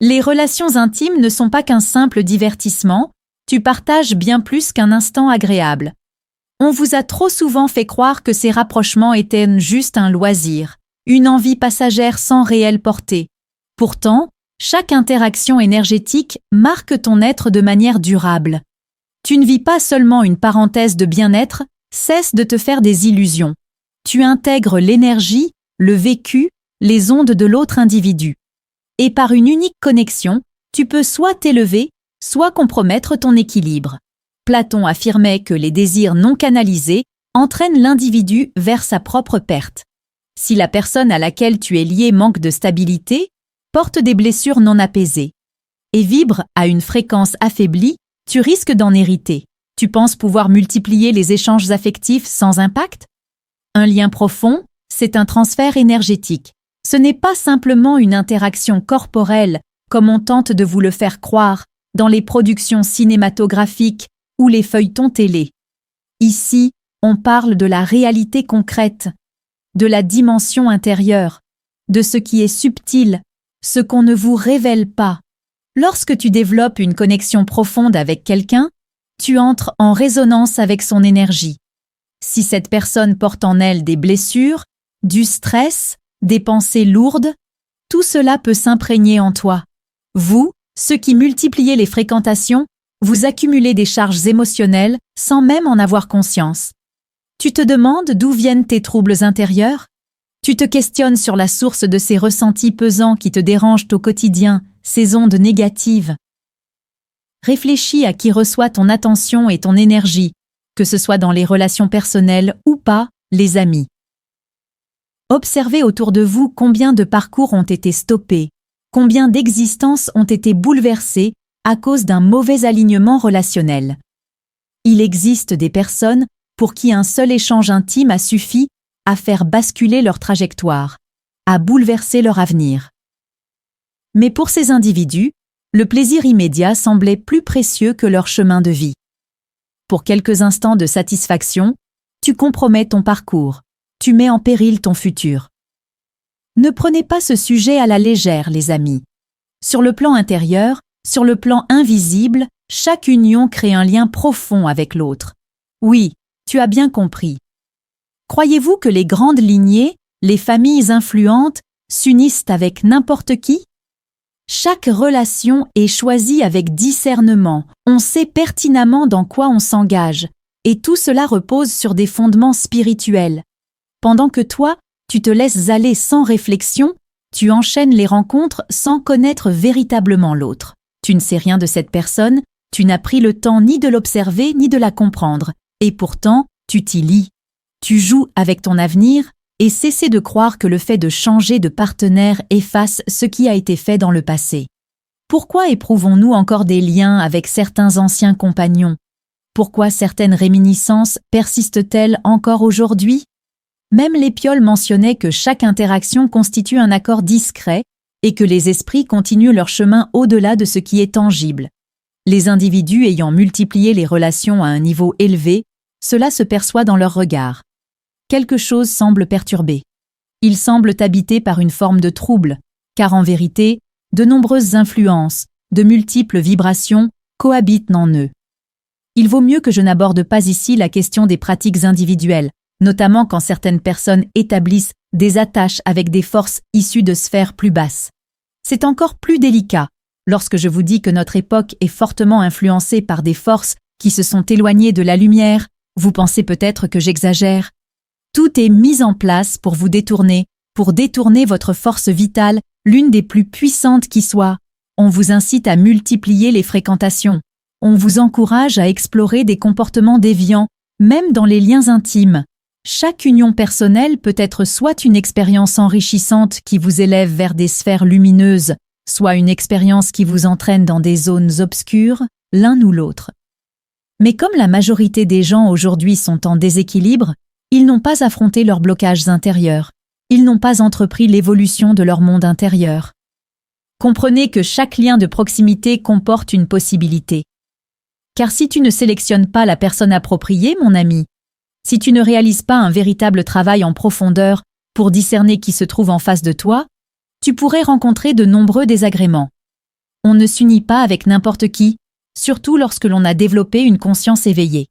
Les relations intimes ne sont pas qu'un simple divertissement, tu partages bien plus qu'un instant agréable. On vous a trop souvent fait croire que ces rapprochements étaient juste un loisir, une envie passagère sans réelle portée. Pourtant, chaque interaction énergétique marque ton être de manière durable. Tu ne vis pas seulement une parenthèse de bien-être, cesse de te faire des illusions. Tu intègres l'énergie, le vécu, les ondes de l'autre individu. Et par une unique connexion, tu peux soit t'élever, soit compromettre ton équilibre. Platon affirmait que les désirs non canalisés entraînent l'individu vers sa propre perte. Si la personne à laquelle tu es lié manque de stabilité, porte des blessures non apaisées et vibre à une fréquence affaiblie, tu risques d'en hériter. Tu penses pouvoir multiplier les échanges affectifs sans impact? Un lien profond, c'est un transfert énergétique. Ce n'est pas simplement une interaction corporelle, comme on tente de vous le faire croire dans les productions cinématographiques ou les feuilletons télé. Ici, on parle de la réalité concrète, de la dimension intérieure, de ce qui est subtil, ce qu'on ne vous révèle pas. Lorsque tu développes une connexion profonde avec quelqu'un, tu entres en résonance avec son énergie. Si cette personne porte en elle des blessures, du stress, des pensées lourdes, tout cela peut s'imprégner en toi. Vous, ceux qui multipliez les fréquentations, vous accumulez des charges émotionnelles sans même en avoir conscience. Tu te demandes d'où viennent tes troubles intérieurs? Tu te questionnes sur la source de ces ressentis pesants qui te dérangent au quotidien, ces ondes négatives. Réfléchis à qui reçoit ton attention et ton énergie, que ce soit dans les relations personnelles ou pas, les amis. Observez autour de vous combien de parcours ont été stoppés, combien d'existences ont été bouleversées à cause d'un mauvais alignement relationnel. Il existe des personnes pour qui un seul échange intime a suffi à faire basculer leur trajectoire, à bouleverser leur avenir. Mais pour ces individus, le plaisir immédiat semblait plus précieux que leur chemin de vie. Pour quelques instants de satisfaction, tu compromets ton parcours, tu mets en péril ton futur. Ne prenez pas ce sujet à la légère, les amis. Sur le plan intérieur, sur le plan invisible, chaque union crée un lien profond avec l'autre. Oui, tu as bien compris. Croyez-vous que les grandes lignées, les familles influentes, s'unissent avec n'importe qui? Chaque relation est choisie avec discernement, on sait pertinemment dans quoi on s'engage, et tout cela repose sur des fondements spirituels. Pendant que toi, tu te laisses aller sans réflexion, tu enchaînes les rencontres sans connaître véritablement l'autre. Tu ne sais rien de cette personne, tu n'as pris le temps ni de l'observer ni de la comprendre, et pourtant, tu t'y lies. Tu joues avec ton avenir, et cessez de croire que le fait de changer de partenaire efface ce qui a été fait dans le passé. Pourquoi éprouvons-nous encore des liens avec certains anciens compagnons? Pourquoi certaines réminiscences persistent-elles encore aujourd'hui? Même l'Épiole mentionnait que chaque interaction constitue un accord discret et que les esprits continuent leur chemin au-delà de ce qui est tangible. Les individus ayant multiplié les relations à un niveau élevé, cela se perçoit dans leur regard. Quelque chose semble perturbé. Ils semblent habités par une forme de trouble, car en vérité, de nombreuses influences, de multiples vibrations cohabitent en eux. Il vaut mieux que je n'aborde pas ici la question des pratiques individuelles, notamment quand certaines personnes établissent des attaches avec des forces issues de sphères plus basses. C'est encore plus délicat lorsque je vous dis que notre époque est fortement influencée par des forces qui se sont éloignées de la lumière. Vous pensez peut-être que j'exagère. Tout est mis en place pour vous détourner, pour détourner votre force vitale, l'une des plus puissantes qui soit. On vous incite à multiplier les fréquentations. On vous encourage à explorer des comportements déviants, même dans les liens intimes. Chaque union personnelle peut être soit une expérience enrichissante qui vous élève vers des sphères lumineuses, soit une expérience qui vous entraîne dans des zones obscures, l'un ou l'autre. Mais comme la majorité des gens aujourd'hui sont en déséquilibre, ils n'ont pas affronté leurs blocages intérieurs, ils n'ont pas entrepris l'évolution de leur monde intérieur. Comprenez que chaque lien de proximité comporte une possibilité. Car si tu ne sélectionnes pas la personne appropriée, mon ami, si tu ne réalises pas un véritable travail en profondeur pour discerner qui se trouve en face de toi, tu pourrais rencontrer de nombreux désagréments. On ne s'unit pas avec n'importe qui, surtout lorsque l'on a développé une conscience éveillée.